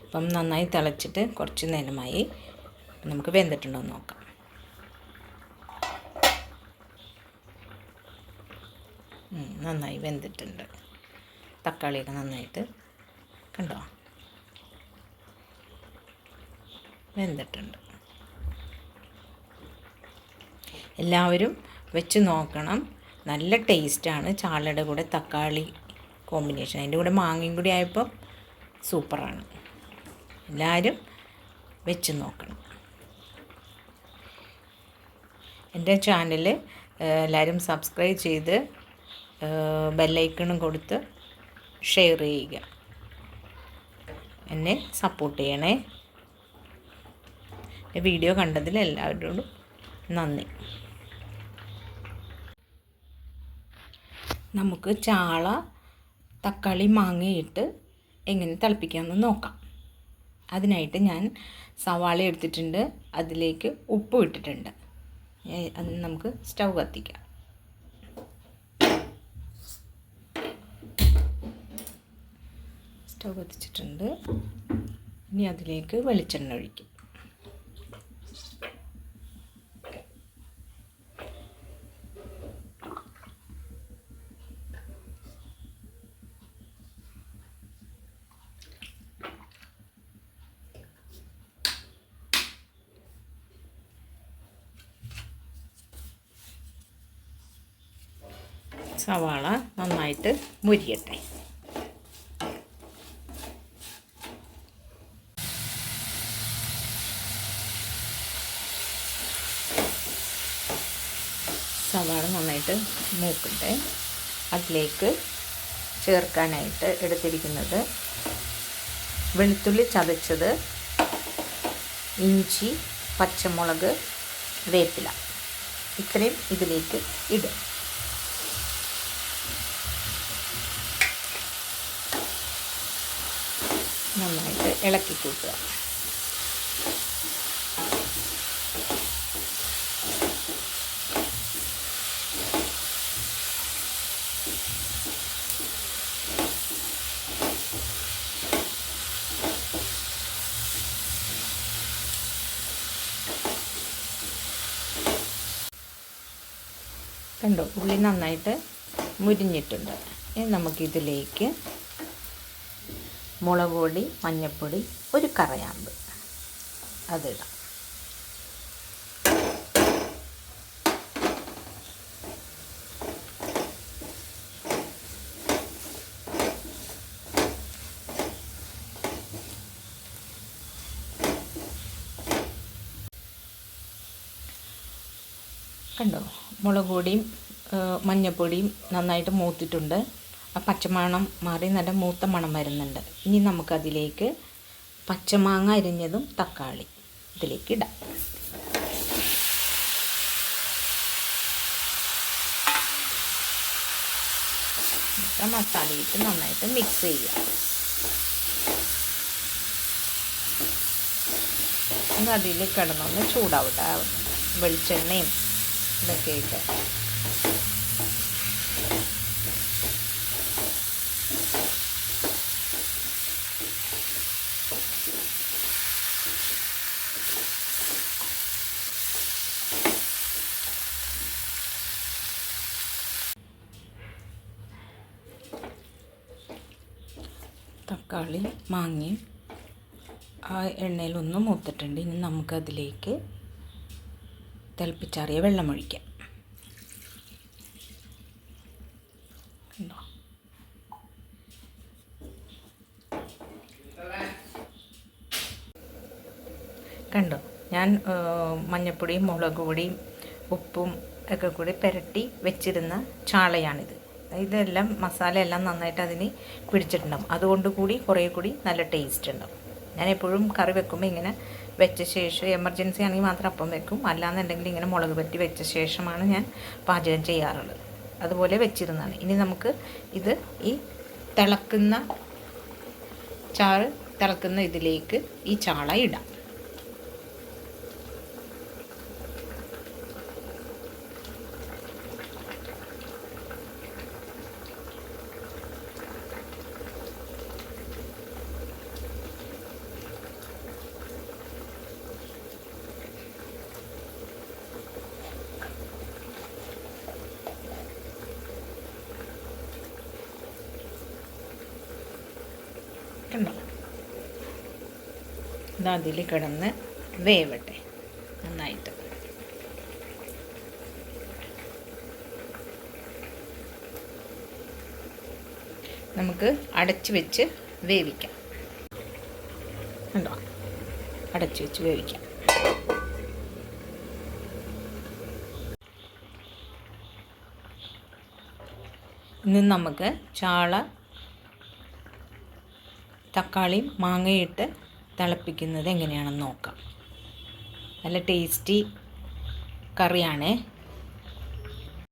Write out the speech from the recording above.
ഇപ്പം നന്നായി തിളച്ചിട്ട് കുറച്ച് നേരമായി. നമുക്ക് വെന്തിട്ടുണ്ടോ എന്ന് നോക്കാം. നന്നായി വെന്തിട്ടുണ്ട്. തക്കാളിയൊക്കെ നന്നായിട്ട് കണ്ടോ വെന്തിട്ടുണ്ട്. എല്ലാവരും വെച്ച് നോക്കണം. നല്ല ടേസ്റ്റാണ് ചാളയുടെ കൂടെ തക്കാളി കോമ്പിനേഷൻ. അതിൻ്റെ കൂടെ മാങ്ങയും കൂടി ആയപ്പോൾ സൂപ്പറാണ്. എല്ലാവരും വെച്ച് നോക്കണം. എൻ്റെ ചാനൽ എല്ലാവരും സബ്സ്ക്രൈബ് ചെയ്ത് ബെല്ലൈക്കണും കൊടുത്ത് ഷെയർ ചെയ്യുക. എന്നെ സപ്പോർട്ട് ചെയ്യണേ. വീഡിയോ കണ്ടതിൽ എല്ലാവരോടും നന്ദി. നമുക്ക് ചാള തക്കാളി മാങ്ങയിട്ട് എങ്ങനെ തിളപ്പിക്കാമെന്ന് നോക്കാം. അതിനായിട്ട് ഞാൻ സവാള എടുത്തിട്ടുണ്ട്. അതിലേക്ക് ഉപ്പ് ഇട്ടിട്ടുണ്ട്. അത് നമുക്ക് സ്റ്റൗ കത്തിക്കാം. സ്റ്റൗ കത്തിച്ചിട്ടുണ്ട്. ഇനി അതിലേക്ക് വെളിച്ചെണ്ണ ഒഴിക്കും. സവാള നന്നായിട്ട് മുരിയട്ടെ. സവാള നന്നായിട്ട് മൂക്കട്ടെ. അതിലേക്ക് ചേർക്കാനായിട്ട് എടുത്തിരിക്കുന്നത് വെളുത്തുള്ളി ചതച്ചത്, ഇഞ്ചി, പച്ചമുളക്, വേപ്പില, ഇത്രയും ഇതിലേക്ക് ഇടും. നന്നായിട്ട് ഇളക്കി കൂട്ടുക. കണ്ടോ, ഉള്ളി നന്നായിട്ട് മുരിഞ്ഞിട്ടുണ്ട്. ഇനി നമുക്കിതിലേക്ക് മുളക് പൊടി, മഞ്ഞൾപ്പൊടി, ഒരു കറയാമ്പ് അതിടാം. കണ്ടോ, മുളക് പൊടിയും മഞ്ഞൾപ്പൊടിയും നന്നായിട്ട് മൂത്തിട്ടുണ്ട്. ആ പച്ചമണം മാറി നല്ല മൂത്ത മണം വരുന്നുണ്ട്. ഇനി നമുക്കതിലേക്ക് പച്ചമാങ്ങ അരിഞ്ഞതും തക്കാളി ഇതിലേക്ക് ഇടാം. മസാലയിട്ട് നന്നായിട്ട് മിക്സ് ചെയ്യുക. ഒന്ന് അതിൽ കിടന്നൊന്ന് ചൂടാവട്ടെ. വെളിച്ചെണ്ണയും ഇതൊക്കെ ഇട്ട് തക്കാളി മാങ്ങയും ആ എണ്ണയിലൊന്ന് മൂത്തിട്ടുണ്ട്. ഇനി നമുക്കതിലേക്ക് തിളപ്പിച്ചാറിയ വെള്ളമൊഴിക്കാം. കണ്ടോ, ഞാൻ മഞ്ഞൾപ്പൊടിയും മുളക് പൊടിയും ഉപ്പും ഒക്കെ കൂടി പുരട്ടി വെച്ചിരുന്ന ചാളയാണിത്. ഇതെല്ലാം മസാലയെല്ലാം നന്നായിട്ട് അതിന് പിടിച്ചിട്ടുണ്ടാവും. അതുകൊണ്ട് കൂടി കുറേ കൂടി നല്ല ടേസ്റ്റ് ഉണ്ടാവും. ഞാൻ എപ്പോഴും കറി വെക്കുമ്പോൾ ഇങ്ങനെ വെച്ച ശേഷം, എമർജൻസി ആണെങ്കിൽ മാത്രം അപ്പം വെക്കും. അല്ലാന്നുണ്ടെങ്കിൽ ഇങ്ങനെ മുളക് പറ്റി വെച്ച ശേഷമാണ് ഞാൻ പാചകം ചെയ്യാറുള്ളത്. അതുപോലെ വെച്ചിരുന്നതാണ്. ഇനി നമുക്ക് ഇത് ഈ തിളക്കുന്ന ചാറ് തിളക്കുന്ന ഇതിലേക്ക് ഈ ചാള ഇടാം. കണ്ടോ, ഇത് അതിൽ കിടന്ന് വേവട്ടെ നന്നായിട്ട്. നമുക്ക് അടച്ച് വെച്ച് വേവിക്കാം. കണ്ടോ, അടച്ച് വെച്ച് വേവിക്കാം. ഇന്ന് നമുക്ക് ചാള തക്കാളിയും മാങ്ങയിട്ട് തിളപ്പിക്കുന്നത് എങ്ങനെയാണെന്ന് നോക്കാം. നല്ല ടേസ്റ്റി കറിയാണേ.